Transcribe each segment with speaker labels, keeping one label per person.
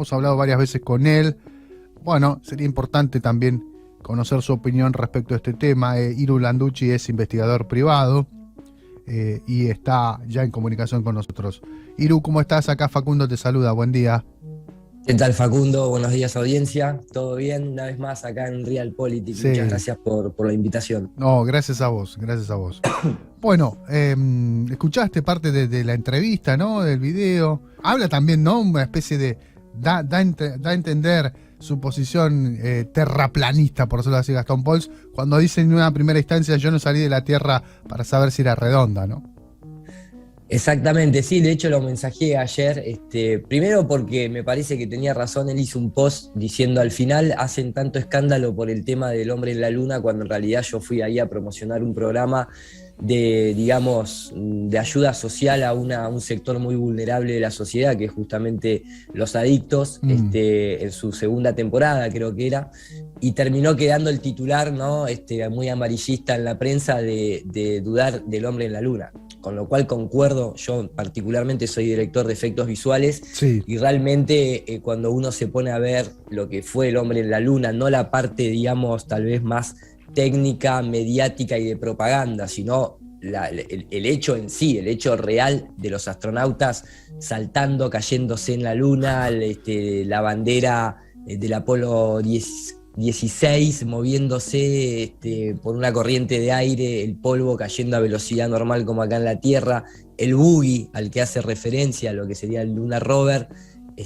Speaker 1: hemos hablado varias veces con él. Bueno, sería importante también conocer su opinión respecto a este tema. Iru Landucci es investigador privado y está ya en comunicación con nosotros. Iru, ¿cómo estás? Acá Facundo te saluda, buen día.
Speaker 2: ¿Qué tal, Facundo? Buenos días, audiencia. ¿Todo bien? Una vez más acá en Realpolitik. Muchas
Speaker 1: Sí,
Speaker 2: gracias por la invitación.
Speaker 1: no, gracias a vos, gracias a vos. Bueno, escuchaste parte de la entrevista, ¿no? Del video. Habla también, ¿no? Una especie de... Da a entender su posición terraplanista, por decirlo así, Gastón Pauls, cuando dice en una primera instancia: yo no salí de la Tierra para saber si era redonda, ¿no?
Speaker 2: Exactamente, sí, de hecho lo mensajé ayer, primero porque me parece que tenía razón. Él hizo un post diciendo: al final hacen tanto escándalo por el tema del hombre en la luna, cuando en realidad yo fui ahí a promocionar un programa de, digamos, de ayuda social a un sector muy vulnerable de la sociedad, que es justamente los adictos, en su segunda temporada creo que era, y terminó quedando el titular, ¿no? Muy amarillista en la prensa de dudar del hombre en la luna. Con lo cual concuerdo, yo particularmente soy director de efectos visuales,
Speaker 1: Sí.
Speaker 2: y realmente cuando uno se pone a ver lo que fue el hombre en la luna, no la parte, digamos, tal vez más técnica, mediática y de propaganda, sino el hecho en sí, el hecho real de los astronautas saltando, cayéndose en la luna, la bandera del Apolo 16 moviéndose por una corriente de aire, el polvo cayendo a velocidad normal como acá en la Tierra, el buggy al que hace referencia, lo que sería el Lunar Rover.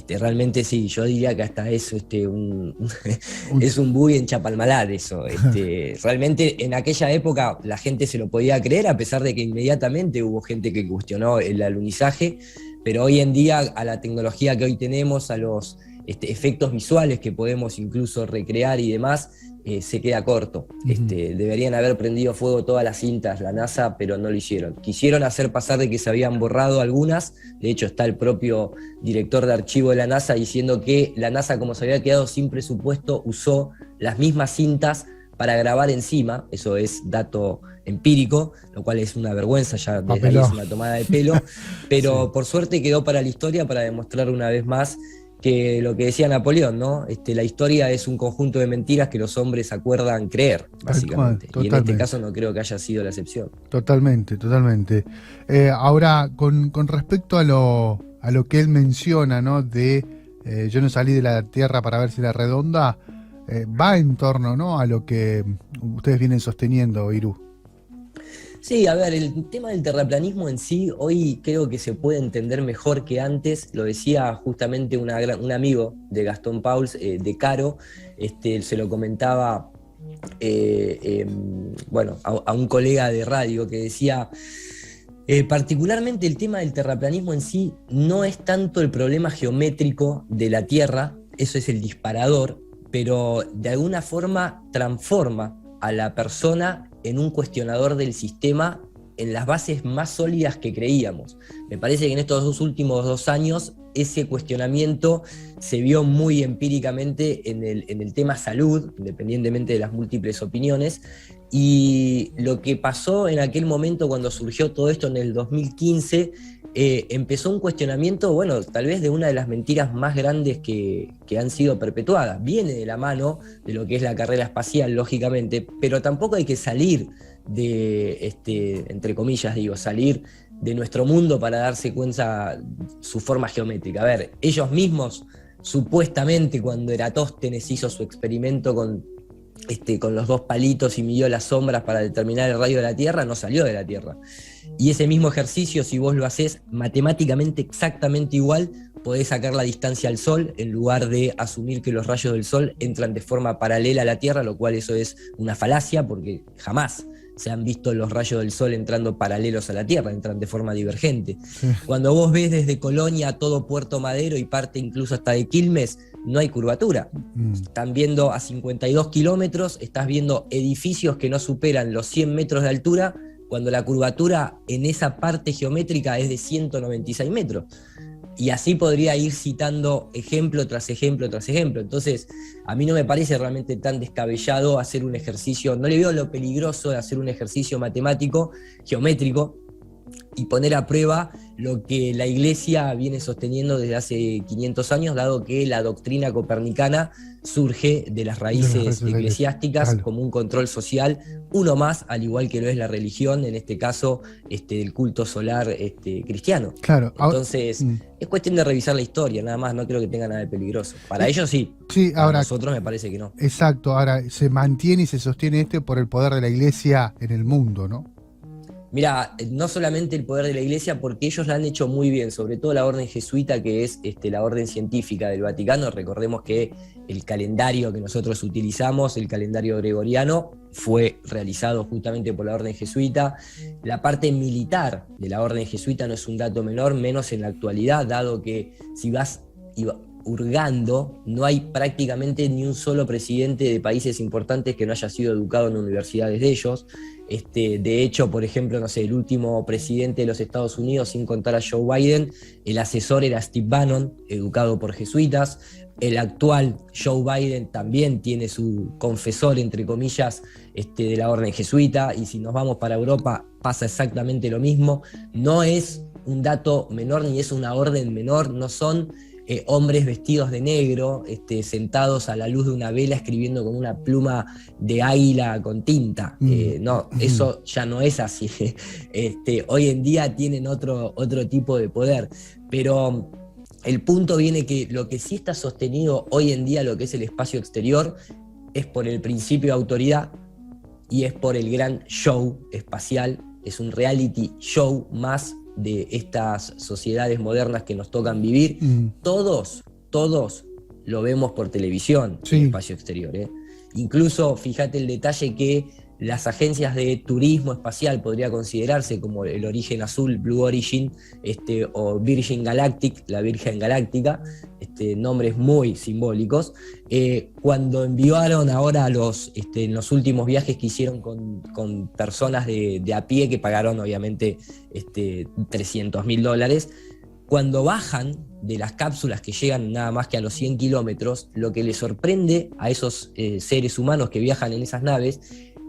Speaker 2: Realmente sí, yo diría que hasta eso es un buggy en Chapalmalal eso. Realmente en aquella época la gente se lo podía creer, a pesar de que inmediatamente hubo gente que cuestionó el alunizaje, pero hoy en día, a la tecnología que hoy tenemos, a los efectos visuales que podemos incluso recrear y demás, se queda corto. Deberían haber prendido fuego todas las cintas, la NASA, pero no lo hicieron. Quisieron hacer pasar de que se habían borrado algunas. De hecho, está el propio director de archivo de la NASA diciendo que la NASA, como se había quedado sin presupuesto, usó las mismas cintas para grabar encima. Eso es dato empírico, lo cual es una vergüenza, ya desde ahí es una tomada de pelo, pero
Speaker 1: Sí.
Speaker 2: por suerte quedó para la historia, para demostrar una vez más que lo que decía Napoleón, ¿no? La historia es un conjunto de mentiras que los hombres acuerdan creer,
Speaker 1: Tal cual,
Speaker 2: básicamente. Y en este
Speaker 1: totalmente.
Speaker 2: caso no creo que haya sido la excepción.
Speaker 1: Totalmente, totalmente. Ahora, con respecto a lo que él menciona, ¿no? Yo no salí de la Tierra para ver si era redonda, va en torno, ¿no? A lo que ustedes vienen sosteniendo, Iru.
Speaker 2: Sí, a ver, el tema del terraplanismo en sí, hoy creo que se puede entender mejor que antes. Lo decía justamente un amigo de Gastón Pauls, de Caro, se lo comentaba bueno, a un colega de radio que decía: particularmente el tema del terraplanismo en sí no es tanto el problema geométrico de la Tierra, eso es el disparador, pero de alguna forma transforma a la persona en un cuestionador del sistema en las bases más sólidas que creíamos. Me parece que en estos últimos 2 años ese cuestionamiento se vio muy empíricamente en el tema salud, independientemente de las múltiples opiniones. Y lo que pasó en aquel momento, cuando surgió todo esto en el 2015, empezó un cuestionamiento, bueno, tal vez de una de las mentiras más grandes que han sido perpetuadas. Viene de la mano de lo que es la carrera espacial, lógicamente, pero tampoco hay que salir entre comillas digo, salir de nuestro mundo para darse cuenta su forma geométrica. A ver, ellos mismos, supuestamente, cuando Eratóstenes hizo su experimento con los dos palitos y midió las sombras para determinar el radio de la Tierra, no salió de la Tierra. Y ese mismo ejercicio, si vos lo haces matemáticamente exactamente igual, podés sacar la distancia al Sol, en lugar de asumir que los rayos del Sol entran de forma paralela a la Tierra, lo cual eso es una falacia, porque jamás se han visto los rayos del Sol entrando paralelos a la Tierra, entran de forma divergente.
Speaker 1: Sí.
Speaker 2: Cuando vos ves desde Colonia todo Puerto Madero y parte incluso hasta de Quilmes, no hay curvatura. Están viendo a 52 kilómetros, estás viendo edificios que no superan los 100 metros de altura, cuando la curvatura en esa parte geométrica es de 196 metros. Y así podría ir citando ejemplo tras ejemplo tras ejemplo. Entonces, a mí no me parece realmente tan descabellado hacer un ejercicio, no le veo lo peligroso de hacer un ejercicio matemático, geométrico, y poner a prueba lo que la Iglesia viene sosteniendo desde hace 500 años, dado que la doctrina copernicana surge de las raíces eclesiásticas
Speaker 1: claro,
Speaker 2: como un control social, uno más, al igual que lo es la religión, en este caso el culto solar cristiano.
Speaker 1: claro.
Speaker 2: Entonces, es cuestión de revisar la historia, nada más, no creo que tenga nada de peligroso. Para ellos sí,
Speaker 1: sí,
Speaker 2: para
Speaker 1: ahora,
Speaker 2: nosotros me parece que no.
Speaker 1: exacto, ahora se mantiene y se sostiene por el poder de la Iglesia en el mundo, ¿no?
Speaker 2: Mira, no solamente el poder de la Iglesia, porque ellos la han hecho muy bien, sobre todo la orden jesuita, que es la orden científica del Vaticano. Recordemos que el calendario que nosotros utilizamos, el calendario gregoriano, fue realizado justamente por la orden jesuita. La parte militar de la orden jesuita no es un dato menor, menos en la actualidad, dado que si vas hurgando, no hay prácticamente ni un solo presidente de países importantes que no haya sido educado en universidades de ellos. De hecho, por ejemplo, no sé, el último presidente de los Estados Unidos, sin contar a Joe Biden, el asesor era Steve Bannon, educado por jesuitas. El actual Joe Biden también tiene su confesor, entre comillas, de la orden jesuita, y si nos vamos para Europa pasa exactamente lo mismo. No es un dato menor ni es una orden menor, no son hombres vestidos de negro, sentados a la luz de una vela escribiendo con una pluma de águila con tinta. No, eso ya no es así. Hoy en día tienen otro tipo de poder, pero el punto viene que lo que sí está sostenido hoy en día, lo que es el espacio exterior, es por el principio de autoridad y es por el gran show espacial. Es un reality show más de estas sociedades modernas que nos tocan vivir. Todos lo vemos por televisión,
Speaker 1: sí,
Speaker 2: el espacio exterior. Incluso, fíjate el detalle que las agencias de turismo espacial podría considerarse como el Origen Azul, Blue Origin, o Virgin Galactic, la Virgen Galáctica, nombres muy simbólicos. Cuando enviaron ahora en los últimos viajes que hicieron con personas de a pie que pagaron obviamente $300.000, cuando bajan de las cápsulas que llegan nada más que a los 100 kilómetros, lo que les sorprende a esos seres humanos que viajan en esas naves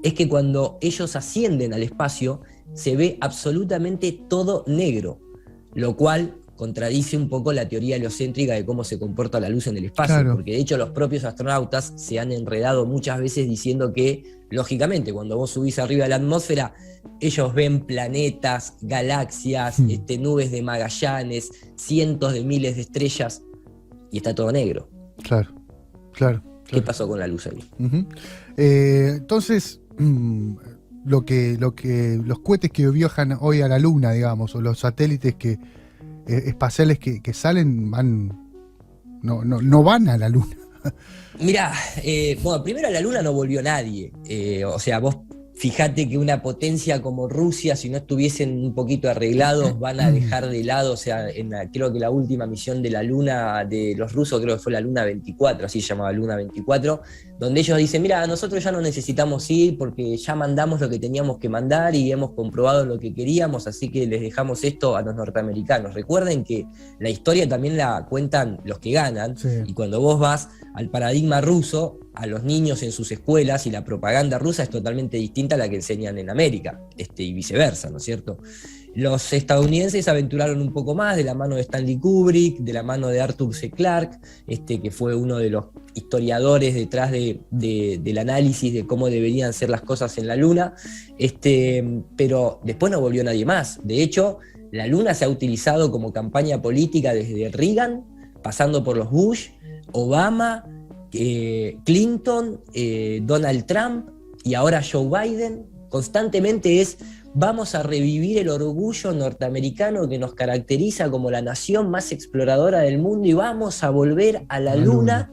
Speaker 2: es que cuando ellos ascienden al espacio se ve absolutamente todo negro, lo cual contradice un poco la teoría heliocéntrica de cómo se comporta la luz en el espacio, claro, porque de hecho los propios astronautas se han enredado muchas veces diciendo que, lógicamente, cuando vos subís arriba de la atmósfera, ellos ven planetas, galaxias, nubes de Magallanes, cientos de miles de estrellas, y está todo negro.
Speaker 1: Claro.
Speaker 2: ¿Qué pasó con la luz ahí?
Speaker 1: Entonces, los cohetes que viajan hoy a la Luna, digamos, o los satélites espaciales que salen, no van a la Luna.
Speaker 2: Mirá, bueno, primero a la Luna no volvió nadie. O sea, vos fíjate que una potencia como Rusia, si no estuviesen un poquito arreglados, van a dejar de lado, o sea, creo que la última misión de la Luna de los rusos, creo que fue la Luna 24, así se llamaba Luna 24, donde ellos dicen, mira, nosotros ya no necesitamos ir porque ya mandamos lo que teníamos que mandar y hemos comprobado lo que queríamos, así que les dejamos esto a los norteamericanos. Recuerden que la historia también la cuentan los que ganan, sí, y cuando vos vas al paradigma ruso, a los niños en sus escuelas, y la propaganda rusa es totalmente distinta a la que enseñan en América, y viceversa, ¿no es cierto? Los estadounidenses aventuraron un poco más de la mano de Stanley Kubrick, de la mano de Arthur C. Clarke, que fue uno de los historiadores detrás del análisis de cómo deberían ser las cosas en la Luna, pero después no volvió nadie más. De hecho, la Luna se ha utilizado como campaña política desde Reagan, pasando por los Bush, Obama, Clinton, Donald Trump y ahora Joe Biden. Constantemente vamos a revivir el orgullo norteamericano que nos caracteriza como la nación más exploradora del mundo y vamos a volver a la Luna.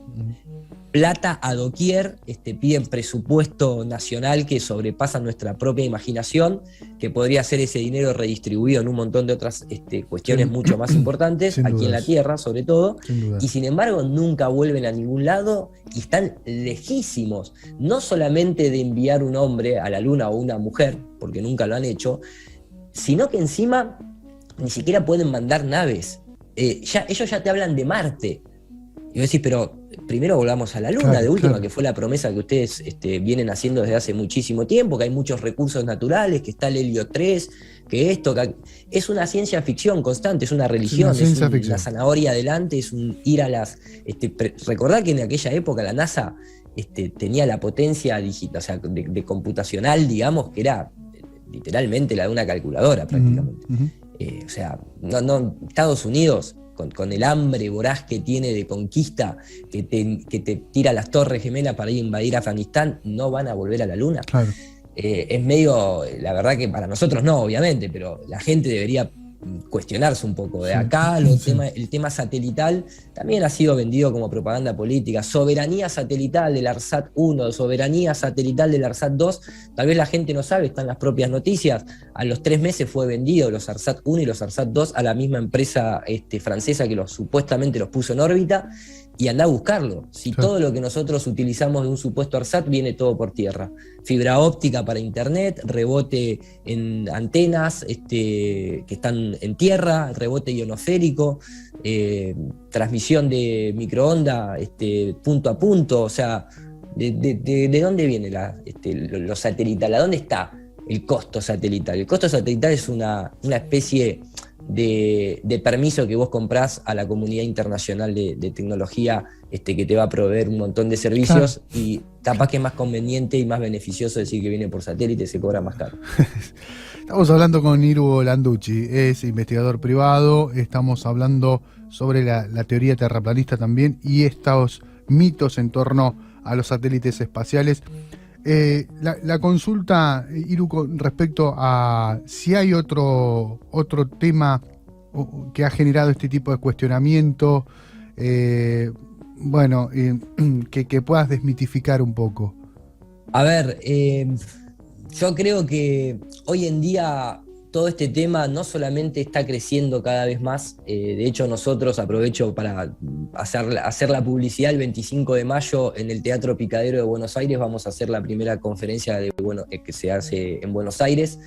Speaker 2: Plata a doquier, piden presupuesto nacional que sobrepasa nuestra propia imaginación, que podría ser ese dinero redistribuido en un montón de otras cuestiones mucho más importantes, aquí en la Tierra sobre todo, y sin embargo nunca vuelven a ningún lado y están lejísimos, no solamente de enviar un hombre a la Luna o una mujer, porque nunca lo han hecho, sino que encima ni siquiera pueden mandar naves. Ellos ya te hablan de Marte. Y vos decís, pero primero volvamos a la Luna, claro, de última, claro, que fue la promesa que ustedes vienen haciendo desde hace muchísimo tiempo, que hay muchos recursos naturales, que está el helio 3, que esto, que es una ciencia ficción constante, es una religión,
Speaker 1: es una
Speaker 2: la zanahoria adelante, es un ir a las... recordá que en aquella época la NASA tenía la potencia digital, o sea, de computacional, digamos, que era literalmente la de una calculadora prácticamente. O sea, Estados Unidos, con el hambre voraz que tiene de conquista, que te tira las Torres Gemelas para ir a invadir Afganistán, no van a volver a la Luna.
Speaker 1: Claro.
Speaker 2: Es medio, la verdad que para nosotros no, obviamente, pero la gente debería cuestionarse un poco. De acá el tema satelital también ha sido vendido como propaganda política. Soberanía satelital del ARSAT 1, soberanía satelital del ARSAT 2. Tal vez la gente no sabe, están las propias noticias. A los 3 meses fue vendido los ARSAT 1 y los ARSAT 2 a la misma empresa francesa que supuestamente los puso en órbita. Y andá a buscarlo. Si todo lo que nosotros utilizamos de un supuesto ARSAT viene todo por tierra. Fibra óptica para internet, rebote en antenas que están en tierra, rebote ionosférico, transmisión de microondas punto a punto. O sea, ¿de dónde viene lo satelital? ¿A dónde está el costo satelital? El costo satelital es una especie de permiso que vos comprás a la comunidad internacional de tecnología que te va a proveer un montón de servicios, y capaz que es más conveniente y más beneficioso decir que viene por satélite, se cobra más caro.
Speaker 1: Estamos hablando con Iru Landucci, es investigador privado, estamos hablando sobre la teoría terraplanista también y estos mitos en torno a los satélites espaciales. La consulta, Iru, con respecto a si hay otro tema que ha generado este tipo de cuestionamiento, que puedas desmitificar un poco.
Speaker 2: A ver, yo creo que hoy en día todo este tema no solamente está creciendo cada vez más, de hecho nosotros, aprovecho para hacer la publicidad, el 25 de mayo en el Teatro Picadero de Buenos Aires vamos a hacer la primera conferencia que se hace en Buenos Aires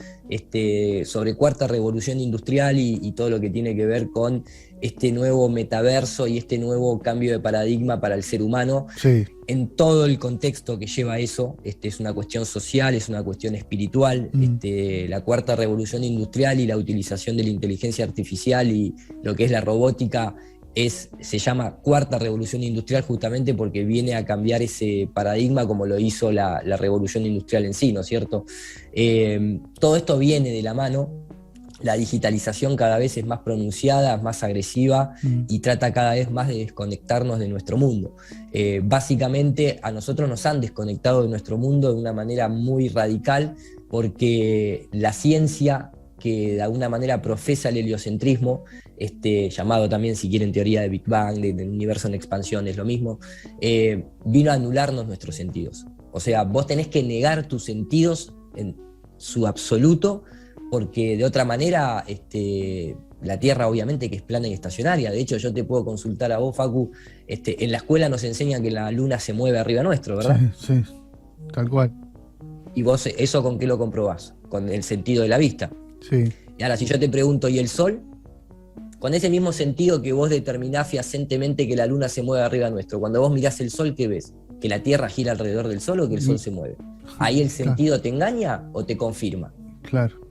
Speaker 2: sobre cuarta revolución industrial y todo lo que tiene que ver con este nuevo metaverso y este nuevo cambio de paradigma para el ser humano.
Speaker 1: Sí.
Speaker 2: En todo el contexto que lleva eso, es una cuestión social, es una cuestión espiritual, la cuarta revolución industrial y la utilización de la inteligencia artificial y lo que es la robótica se llama cuarta revolución industrial justamente porque viene a cambiar ese paradigma como lo hizo la revolución industrial en sí, ¿no es cierto? Todo esto viene de la mano. La digitalización cada vez es más pronunciada, más agresiva y trata cada vez más de desconectarnos de nuestro mundo. Básicamente a nosotros nos han desconectado de nuestro mundo de una manera muy radical porque la ciencia que de alguna manera profesa el heliocentrismo, llamado también, si quieren, teoría de Big Bang, del universo en expansión, es lo mismo, vino a anularnos nuestros sentidos. O sea, vos tenés que negar tus sentidos en su absoluto, porque de otra manera la Tierra obviamente que es plana y estacionaria. De hecho, yo te puedo consultar a vos, Facu, en la escuela nos enseñan que la Luna se mueve arriba nuestro, ¿verdad?
Speaker 1: Sí, tal cual.
Speaker 2: ¿Y vos eso con qué lo comprobás? Con el sentido de la vista.
Speaker 1: Sí.
Speaker 2: Y ahora, si yo te pregunto, ¿y el Sol? Con ese mismo sentido que vos determinás fehacientemente que la Luna se mueve arriba nuestro, cuando vos mirás el Sol, ¿qué ves? ¿Que la Tierra gira alrededor del Sol o que el Sol se mueve? ¿Ahí el sentido te engaña o te confirma?
Speaker 1: Claro.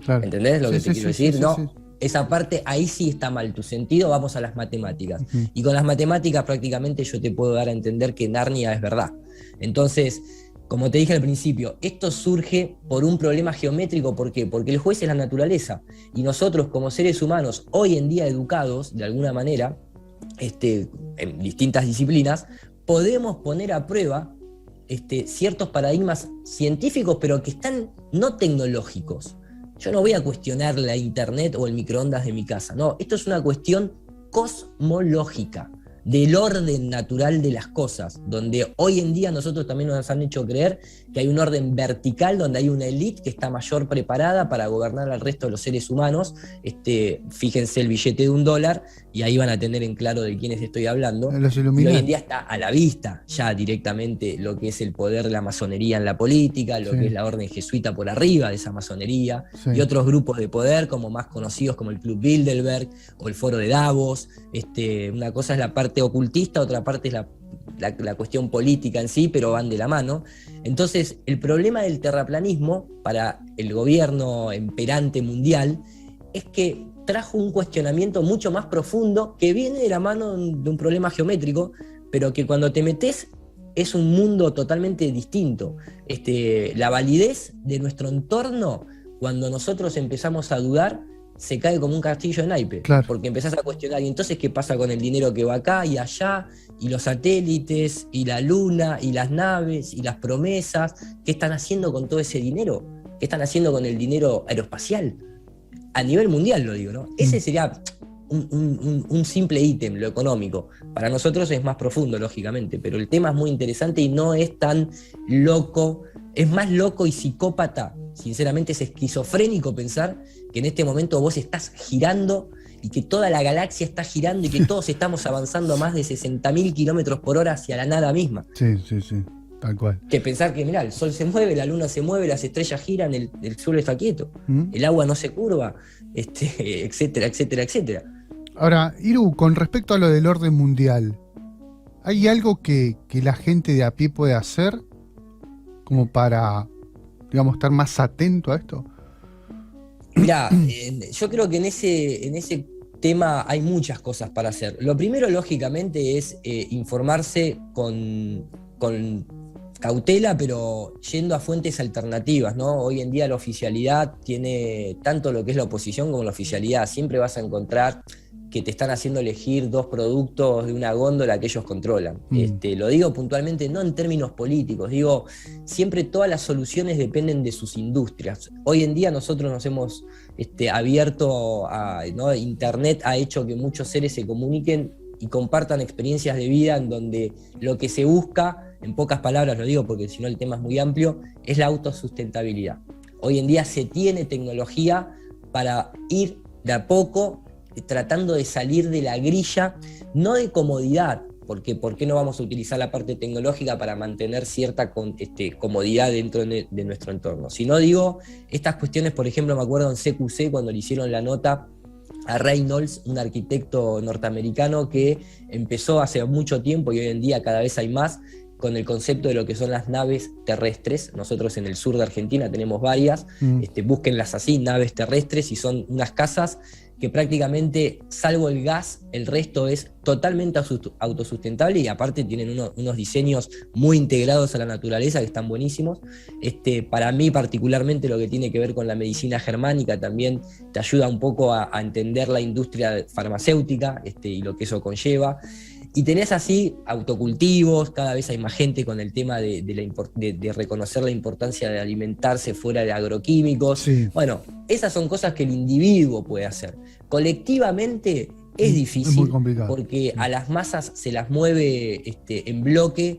Speaker 2: ¿Entendés lo que te quiero decir?
Speaker 1: Sí,
Speaker 2: no,
Speaker 1: sí.
Speaker 2: Esa parte ahí sí está mal tu sentido, vamos a las matemáticas. Y con las matemáticas prácticamente yo te puedo dar a entender que Narnia es verdad. Entonces, como te dije al principio, esto surge por un problema geométrico. ¿Por qué? Porque el juez es la naturaleza. Y nosotros como seres humanos, hoy en día educados, de alguna manera, en distintas disciplinas, podemos poner a prueba ciertos paradigmas científicos, pero que están no tecnológicos. Yo no voy a cuestionar la internet o el microondas de mi casa, no, esto es una cuestión cosmológica, del orden natural de las cosas, donde hoy en día nosotros también nos han hecho creer que hay un orden vertical, donde hay una élite que está mayor preparada para gobernar al resto de los seres humanos. Fíjense el billete de $1 y ahí van a tener en claro de quiénes estoy hablando.
Speaker 1: Los
Speaker 2: y
Speaker 1: Illuminati.
Speaker 2: hoy en día está a la vista ya directamente lo que es el poder de la masonería en la política, lo que es la orden jesuita por arriba de esa masonería, y otros grupos de poder como más conocidos como el Club Bilderberg o el Foro de Davos. Una cosa es la parte ocultista, otra parte es la cuestión política en sí, pero van de la mano. Entonces, el problema del terraplanismo para el gobierno imperante mundial es que trajo un cuestionamiento mucho más profundo que viene de la mano de un problema geométrico, pero que cuando te metes es un mundo totalmente distinto. La validez de nuestro entorno, cuando nosotros empezamos a dudar, se cae como un castillo de naipes,
Speaker 1: claro.
Speaker 2: Porque empezás a cuestionar, y entonces ¿qué pasa con el dinero que va acá y allá, y los satélites, y la luna, y las naves, y las promesas? ¿Qué están haciendo con todo ese dinero? ¿Qué están haciendo con el dinero aeroespacial? A nivel mundial lo digo, ¿no? Ese sería un simple ítem, lo económico. Para nosotros es más profundo, lógicamente, pero el tema es muy interesante y no es tan loco, es más loco y psicópata, sinceramente es esquizofrénico pensar que en este momento vos estás girando y que toda la galaxia está girando y que todos estamos avanzando a más de 60.000 kilómetros por hora hacia la nada misma.
Speaker 1: Sí, tal cual.
Speaker 2: Que pensar que, mirá, el sol se mueve, la luna se mueve, las estrellas giran, el suelo está quieto, el agua no se curva, etcétera, etcétera, etcétera.
Speaker 1: Ahora, Iru, con respecto a lo del orden mundial, ¿hay algo que la gente de a pie puede hacer como para, digamos, estar más atento a esto?
Speaker 2: Mirá, yo creo que en ese tema hay muchas cosas para hacer. Lo primero, lógicamente, es informarse con cautela, pero yendo a fuentes alternativas, ¿no? Hoy en día la oficialidad tiene tanto lo que es la oposición como la oficialidad. Siempre vas a encontrar que te están haciendo elegir dos productos de una góndola que ellos controlan. Lo digo puntualmente, no en términos políticos, digo, siempre todas las soluciones dependen de sus industrias. Hoy en día nosotros nos hemos abierto a, ¿no? Internet ha hecho que muchos seres se comuniquen y compartan experiencias de vida en donde lo que se busca, en pocas palabras lo digo porque si no el tema es muy amplio, es la autosustentabilidad. Hoy en día se tiene tecnología para ir de a poco tratando de salir de la grilla, no de comodidad, porque ¿por qué no vamos a utilizar la parte tecnológica para mantener cierta comodidad dentro de nuestro entorno? Si no digo, estas cuestiones, por ejemplo, me acuerdo en CQC cuando le hicieron la nota a Reynolds, un arquitecto norteamericano que empezó hace mucho tiempo y hoy en día cada vez hay más, con el concepto de lo que son las naves terrestres. Nosotros en el sur de Argentina tenemos varias, búsquenlas así, naves terrestres, y son unas casas que prácticamente, salvo el gas, el resto es totalmente autosustentable y aparte tienen unos diseños muy integrados a la naturaleza que están buenísimos. Para mí particularmente lo que tiene que ver con la medicina germánica también te ayuda un poco a entender la industria farmacéutica y lo que eso conlleva. Y tenés así autocultivos, cada vez hay más gente con el tema de reconocer la importancia de alimentarse fuera de agroquímicos.
Speaker 1: Sí.
Speaker 2: Bueno, esas son cosas que el individuo puede hacer. Colectivamente es difícil,
Speaker 1: es muy complicado,
Speaker 2: porque a las masas se las mueve en bloque,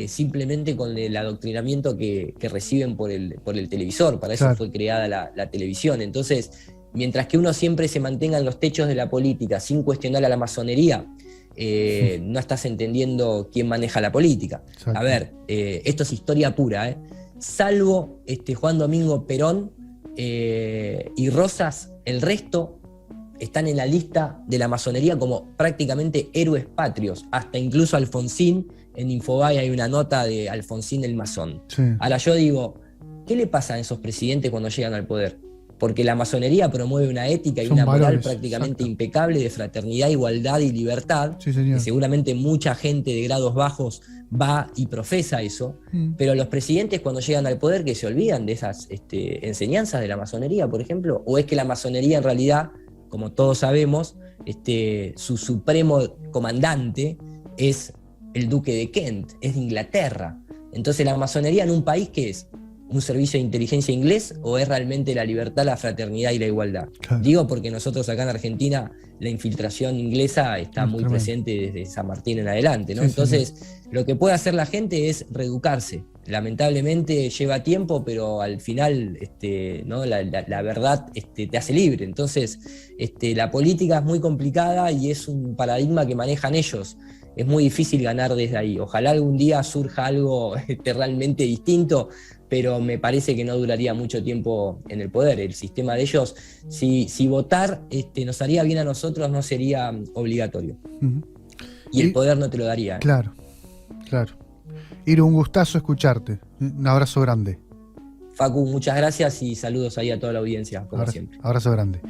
Speaker 2: simplemente con el adoctrinamiento que reciben por el televisor. Para eso
Speaker 1: claro.
Speaker 2: fue creada la televisión. Entonces, mientras que uno siempre se mantenga en los techos de la política sin cuestionar a la masonería, no estás entendiendo quién maneja la política.
Speaker 1: Exacto.
Speaker 2: A ver, esto es historia pura, salvo Juan Domingo Perón y Rosas, el resto están en la lista de la masonería como prácticamente héroes patrios. Hasta incluso Alfonsín, en Infobae hay una nota de Alfonsín el masón.
Speaker 1: Sí.
Speaker 2: Ahora yo digo, ¿qué le pasa a esos presidentes cuando llegan al poder? Porque la masonería promueve una ética y
Speaker 1: son
Speaker 2: una moral
Speaker 1: valores,
Speaker 2: prácticamente
Speaker 1: exacto.
Speaker 2: impecable de fraternidad, igualdad y libertad,
Speaker 1: Sí, señor.
Speaker 2: que seguramente mucha gente de grados bajos va y profesa eso, pero los presidentes cuando llegan al poder, que se olvidan de esas enseñanzas de la masonería, por ejemplo, o es que la masonería en realidad, como todos sabemos, su supremo comandante es el duque de Kent, es de Inglaterra. Entonces la masonería en un país, ¿qué es? ¿Un servicio de inteligencia inglés o es realmente la libertad, la fraternidad y la igualdad?
Speaker 1: Claro.
Speaker 2: Digo porque nosotros acá en Argentina la infiltración inglesa está muy
Speaker 1: tremendo.
Speaker 2: presente desde San Martín en adelante, ¿no?
Speaker 1: Sí,
Speaker 2: Entonces, lo que puede hacer la gente es reeducarse. Lamentablemente lleva tiempo, pero al final ¿no? la verdad te hace libre. Entonces, la política es muy complicada y es un paradigma que manejan ellos. Es muy difícil ganar desde ahí. Ojalá algún día surja algo realmente distinto, pero me parece que no duraría mucho tiempo en el poder. El sistema de ellos, si votar nos haría bien a nosotros, no sería obligatorio. Y el poder no te lo daría.
Speaker 1: Claro. Claro. Iru, un gustazo escucharte. Un abrazo grande.
Speaker 2: Facu, muchas gracias y saludos ahí a toda la audiencia, como siempre.
Speaker 1: Abrazo grande.